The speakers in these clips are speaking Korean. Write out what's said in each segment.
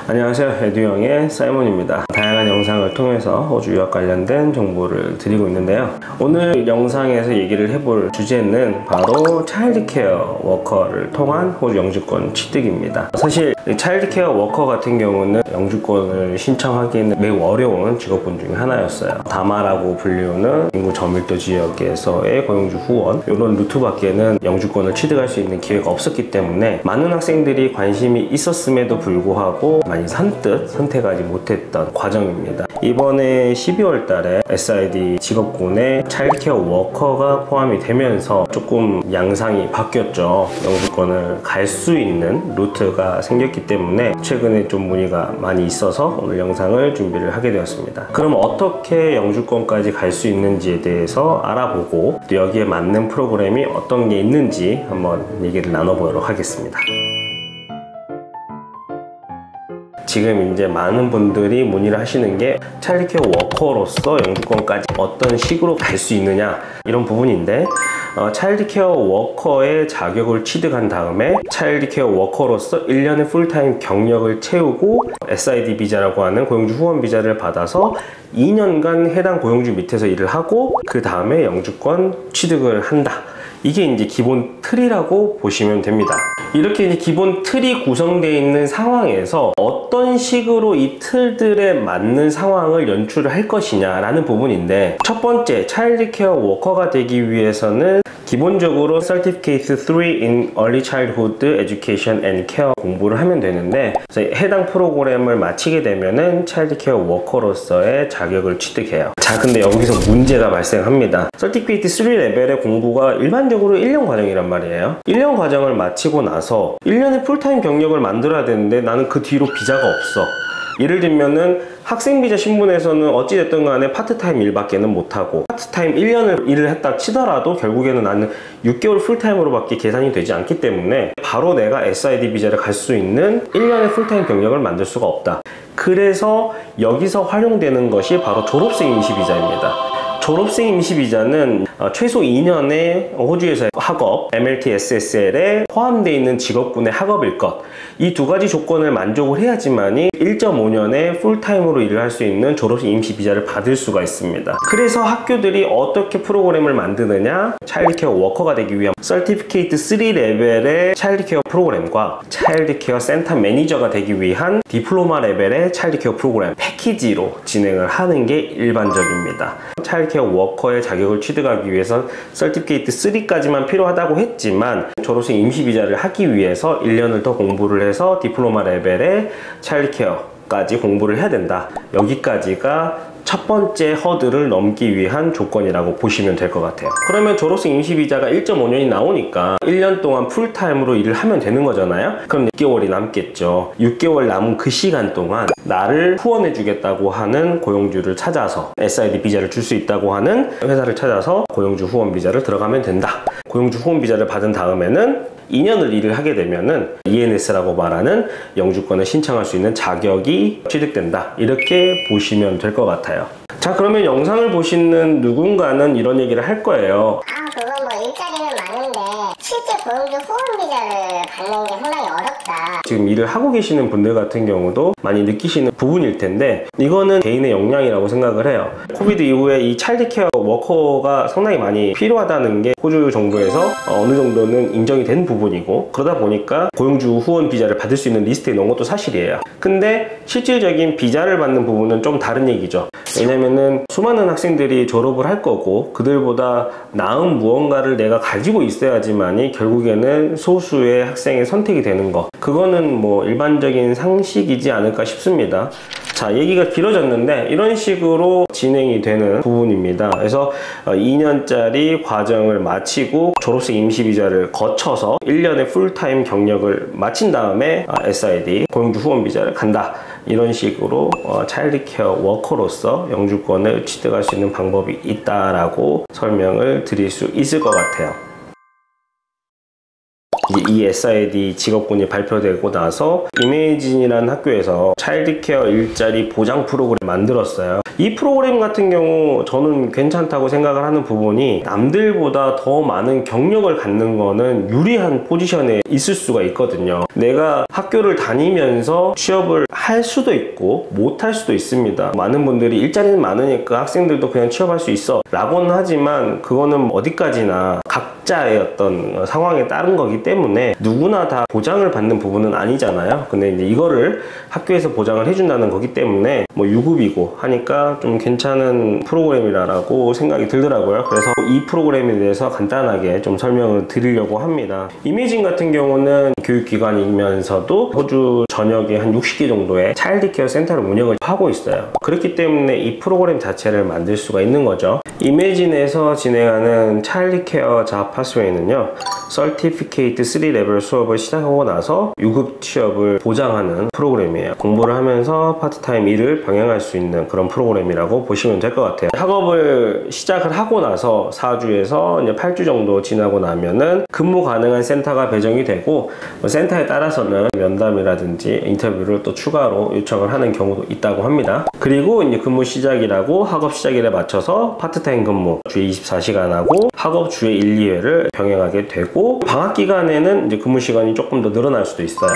안녕하세요, 에듀영의 사이먼입니다. 다양한 영상을 통해서 호주 유학 관련된 정보를 드리고 있는데요, 오늘 영상에서 얘기를 해볼 주제는 바로 차일드케어 워커를 통한 호주 영주권 취득입니다. 사실 차일드케어 워커 같은 경우는 영주권을 신청하기에는 매우 어려운 직업군 중에 하나였어요. 다마라고 불리우는 인구 저밀도 지역에서의 고용주 후원, 이런 루트밖에는 영주권을 취득할 수 있는 기회가 없었기 때문에 많은 학생들이 관심이 있었음에도 불구하고 많이 선뜻 선택하지 못했던 과정입니다. 이번에 12월 달에 SID 직업군에 차일드케어 워커가 포함이 되면서 조금 양상이 바뀌었죠. 영주권을 갈 수 있는 루트가 생겼기 때문에 최근에 좀 문의가 많이 있어서 오늘 영상을 준비를 하게 되었습니다. 그럼 어떻게 영주권까지 갈 수 있는지에 대해서 알아보고 또 여기에 맞는 프로그램이 어떤 게 있는지 한번 얘기를 나눠보도록 하겠습니다. 지금 이제 많은 분들이 문의를 하시는 게 차일드케어 워커로서 영주권까지 어떤 식으로 갈 수 있느냐, 이런 부분인데, 차일드케어 워커의 자격을 취득한 다음에 차일드케어 워커로서 1년의 풀타임 경력을 채우고 SID 비자라고 하는 고용주 후원 비자를 받아서 2년간 해당 고용주 밑에서 일을 하고 그 다음에 영주권 취득을 한다. 이게 이제 기본 틀이라고 보시면 됩니다. 이렇게 이제 기본 틀이 구성되어 있는 상황에서 어떤 식으로 이 틀들에 맞는 상황을 연출을 할 것이냐라는 부분인데, 첫 번째, 차일드케어 워커가 되기 위해서는 기본적으로 Certificate 3 in Early Childhood Education and Care 공부를 하면 되는데, 해당 프로그램을 마치게 되면은 차일드케어 워커로서의 자격을 취득해요. 자, 근데 여기서 문제가 발생합니다. Certificate 3 레벨의 공부가 일반적으로 1년 과정이란 말이에요. 1년 과정을 마치고 나서 1년의 풀타임 경력을 만들어야 되는데 나는 그 뒤로 비자가 없어. 예를 들면은 학생 비자 신분에서는 어찌됐든 간에 파트타임 일밖에는 못하고, 파트타임 1년을 일을 했다 치더라도 결국에는 나는 6개월 풀타임으로 밖에 계산이 되지 않기 때문에 바로 내가 SID 비자를 갈 수 있는 1년의 풀타임 경력을 만들 수가 없다. 그래서 여기서 활용되는 것이 바로 졸업생 임시 비자입니다. 졸업생 임시 비자는 최소 2년의 호주에서의 학업, MLT SSL에 포함되어 있는 직업군의 학업일 것, 이 두 가지 조건을 만족을 해야지만이 1.5년의 풀타임으로 일을 할 수 있는 졸업생 임시 비자를 받을 수가 있습니다. 그래서 학교들이 어떻게 프로그램을 만드느냐, 차일드케어 워커가 되기 위한 Certificate 3 레벨의 차일드케어 프로그램과 차일드케어 센터 매니저가 되기 위한 디플로마 레벨의 차일드케어 프로그램 패키지로 진행을 하는 게 일반적입니다. 차일드케어 워커의 자격을 취득하기 위해서 Certificate 3까지만 필요하다고 했지만, 졸업생 임시 비자를 하기 위해서 1년을 더 공부를 해서 디플로마 레벨의 차일드케어까지 공부를 해야 된다. 여기까지가 첫 번째 허들을 넘기 위한 조건이라고 보시면 될 것 같아요. 그러면 졸업생 임시 비자가 1.5년이 나오니까 1년 동안 풀타임으로 일을 하면 되는 거잖아요. 그럼 6개월이 남겠죠. 6개월 남은 그 시간 동안 나를 후원해 주겠다고 하는 고용주를 찾아서, SID 비자를 줄 수 있다고 하는 회사를 찾아서 고용주 후원 비자를 들어가면 된다. 고용주 후원 비자를 받은 다음에는 2년을 일을 하게 되면은 ENS라고 말하는 영주권을 신청할 수 있는 자격이 취득된다. 이렇게 보시면 될 것 같아요. 자, 그러면 영상을 보시는 누군가는 이런 얘기를 할 거예요. 그건 뭐 일자리는 많은데 실제 고용주 후원 비자를 받는 게 상당히 어렵다. 지금 일을 하고 계시는 분들 같은 경우도 많이 느끼시는 부분일 텐데, 이거는 개인의 역량이라고 생각을 해요. 코비드 이후에 이 차일드케어 워커가 상당히 많이 필요하다는 게 호주 정부에서 어느 정도는 인정이 된 부분이고, 그러다 보니까 고용주 후원 비자를 받을 수 있는 리스트에 넣은 것도 사실이에요. 근데 실질적인 비자를 받는 부분은 좀 다른 얘기죠. 왜냐면은 수많은 학생들이 졸업을 할 거고, 그들보다 나은 무언가를 내가 가지고 있어야지만이 결국에는 소수의 학생의 선택이 되는 거, 그거는 뭐 일반적인 상식이지 않을까 싶습니다. 자, 얘기가 길어졌는데 이런 식으로 진행이 되는 부분입니다. 그래서 2년짜리 과정을 마치고 졸업생 임시 비자를 거쳐서 1년의 풀타임 경력을 마친 다음에 SID 고용주 후원 비자를 간다. 이런 식으로 차일드케어 워커로서 영주권을 취득할 수 있는 방법이 있다라고 설명을 드릴 수 있을 것 같아요. 이 SID 직업군이 발표되고 나서 이메이진이라는 학교에서 차일드케어 일자리 보장 프로그램을 만들었어요. 이 프로그램 같은 경우 저는 괜찮다고 생각을 하는 부분이, 남들보다 더 많은 경력을 갖는 거는 유리한 포지션에 있을 수가 있거든요. 내가 학교를 다니면서 취업을 할 수도 있고 못 할 수도 있습니다. 많은 분들이 일자리는 많으니까 학생들도 그냥 취업할 수 있어 라고는 하지만 그거는 어디까지나 각자의 어떤 상황에 따른 거기 때문에 누구나 다 보장을 받는 부분은 아니잖아요. 근데 이제 이거를 학교에서 보장을 해준다는 거기 때문에 뭐 유급이고 하니까 좀 괜찮은 프로그램이라고 생각이 들더라고요. 그래서 이 프로그램에 대해서 간단하게 좀 설명을 드리려고 합니다. 이미진 같은 경우는 교육기관이면서도 호주 전역에 한 60개 정도의 차일드케어 센터를 운영을 하고 있어요. 그렇기 때문에 이 프로그램 자체를 만들 수가 있는 거죠. 이미진에서 진행하는 차일드케어 잡 파스웨이는요, 서티피케이트 3레벨 수업을 시작하고 나서 유급 취업을 보장하는 프로그램이에요. 공부를 하면서 파트타임 일을 병행할 수 있는 그런 프로그램이라고 보시면 될 것 같아요. 학업을 시작을 하고 나서 4주에서 이제 8주 정도 지나고 나면은 근무 가능한 센터가 배정이 되고, 센터에 따라서는 면담이라든지 인터뷰를 또 추가로 요청을 하는 경우도 있다고 합니다. 그리고 이제 근무 시작이라고 학업 시작일에 맞춰서 파트타임 근무 주에 24시간하고 학업 주에 1, 2회를 병행하게 되고, 방학 기간에는 이제 근무 시간이 조금 더 늘어날 수도 있어요.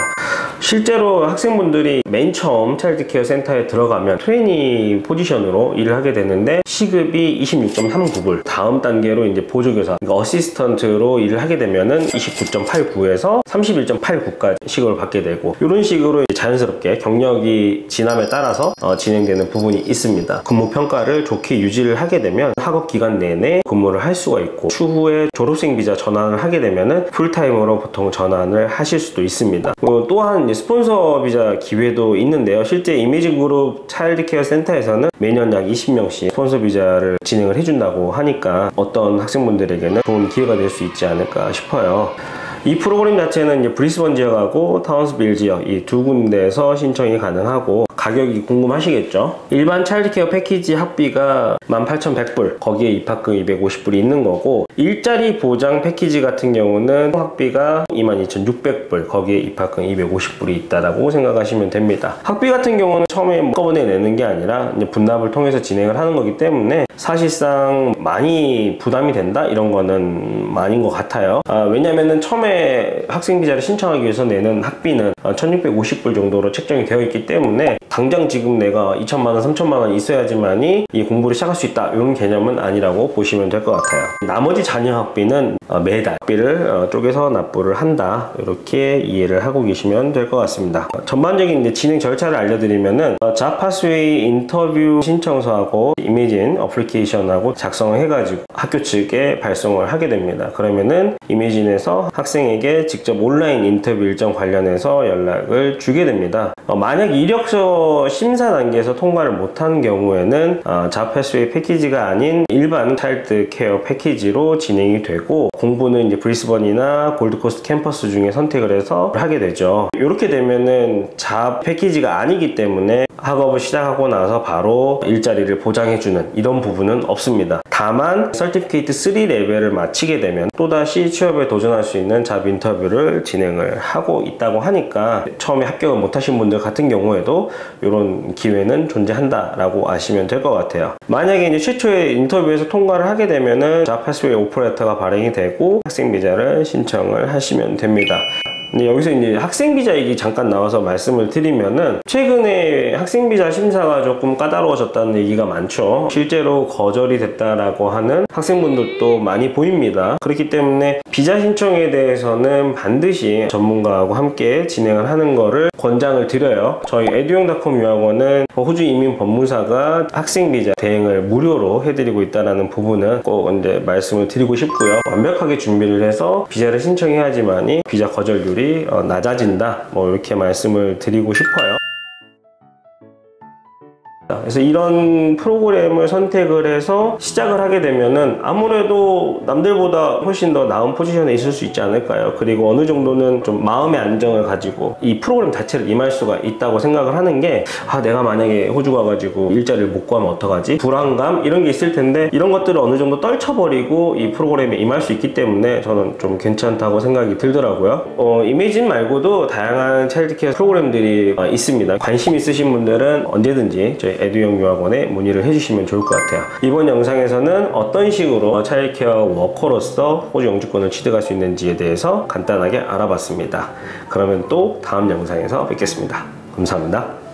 실제로 학생분들이 맨 처음 차일드케어 센터에 들어가면 트레이니 포지션으로 일을 하게 되는데 시급이 26.39불, 다음 단계로 이제 보조교사, 그러니까 어시스턴트로 일을 하게 되면은 29.89에서 31.89까지 시급을 받게 되고, 이런 식으로 자연스럽게 경력이 지남에 따라서 진행되는 부분이 있습니다. 근무 평가를 좋게 유지를 하게 되면 학업 기간 내내 근무를 할 수가 있고, 추후에 졸업생 비자 전환을 하게 되면은 풀타임으로 보통 전환을 하실 수도 있습니다. 또한 스폰서 비자 기회도 있는데요. 실제 이미지그룹 차일드케어 센터에서는 매년 약 20명씩 스폰서 비자를 진행을 해준다고 하니까 어떤 학생분들에게는 좋은 기회가 될 수 있지 않을까 싶어요. 이 프로그램 자체는 이제 브리스번 지역하고 타운스빌 지역 이 두 군데에서 신청이 가능하고, 가격이 궁금하시겠죠? 일반 차일드케어 패키지 학비가 18,100불, 거기에 입학금 250불이 있는 거고, 일자리 보장 패키지 같은 경우는 학비가 22,600불, 거기에 입학금 250불이 있다라고 생각하시면 됩니다. 학비 같은 경우는 처음에 한꺼번에 내는 게 아니라 이제 분납을 통해서 진행을 하는 거기 때문에 사실상 많이 부담이 된다? 이런 거는 아닌 것 같아요. 왜냐면은 처음에 학생 비자를 신청하기 위해서 내는 학비는 1,650불 정도로 책정이 되어 있기 때문에 당장 지금 내가 2천만원, 3천만원 있어야지만이 이 공부를 시작할 수 있다, 이런 개념은 아니라고 보시면 될 것 같아요. 나머지 자녀 학비는 매달 학비를 쪼개서 납부를 한다, 이렇게 이해를 하고 계시면 될 것 같습니다. 전반적인 이제 진행 절차를 알려드리면은 잡 파스웨이 인터뷰 신청서하고 이미진 어플리케이션하고 작성을 해가지고 학교 측에 발송을 하게 됩니다. 그러면은 이미진에서 학생에게 직접 온라인 인터뷰 일정 관련해서 연락을 주게 됩니다. 만약 이력서 심사 단계에서 통과를 못한 경우에는 잡 파스웨이 패키지가 아닌 일반 차일드 케어 패키지로 진행이 되고, 공부는 이제 브리스번이나 골드코스트 캠퍼스 중에 선택을 해서 하게 되죠. 이렇게 되면은 잡 패키지가 아니기 때문에 학업을 시작하고 나서 바로 일자리를 보장해주는 이런 부분은 없습니다. 다만 서티피케이트 3레벨을 마치게 되면 또다시 취업에 도전할 수 있는 잡 인터뷰를 진행을 하고 있다고 하니까 처음에 합격을 못하신 분들 같은 경우에도 이런 기회는 존재한다라고 아시면 될 것 같아요. 만약에 이제 최초의 인터뷰에서 통과를 하게 되면은 잡 파스웨이 오퍼레터가 발행이 되고 학생 비자를 신청을 하시면 됩니다. 근데 여기서 이제 학생비자 얘기 잠깐 나와서 말씀을 드리면은, 최근에 학생비자 심사가 조금 까다로워졌다는 얘기가 많죠. 실제로 거절이 됐다라고 하는 학생분들도 많이 보입니다. 그렇기 때문에 비자 신청에 대해서는 반드시 전문가하고 함께 진행을 하는 거를 권장을 드려요. 저희 에듀영닷컴 유학원은 호주 이민법무사가 학생비자 대행을 무료로 해드리고 있다는 부분은 꼭 이제 말씀을 드리고 싶고요. 완벽하게 준비를 해서 비자를 신청해야지만이 비자 거절률이 낮아진다, 뭐 이렇게 말씀을 드리고 싶어요. 그래서 이런 프로그램을 선택을 해서 시작을 하게 되면은 아무래도 남들보다 훨씬 더 나은 포지션에 있을 수 있지 않을까요? 그리고 어느 정도는 좀 마음의 안정을 가지고 이 프로그램 자체를 임할 수가 있다고 생각을 하는 게, 내가 만약에 호주 가가지고 일자리를 못 구하면 어떡하지? 불안감? 이런 게 있을 텐데, 이런 것들을 어느 정도 떨쳐버리고 이 프로그램에 임할 수 있기 때문에 저는 좀 괜찮다고 생각이 들더라고요. 이미진 말고도 다양한 차일드케어 프로그램들이 있습니다. 관심 있으신 분들은 언제든지 저희 에듀영 유학원에 문의를 해주시면 좋을 것 같아요. 이번 영상에서는 어떤 식으로 차일드케어 워커로서 호주 영주권을 취득할 수 있는지에 대해서 간단하게 알아봤습니다. 그러면 또 다음 영상에서 뵙겠습니다. 감사합니다.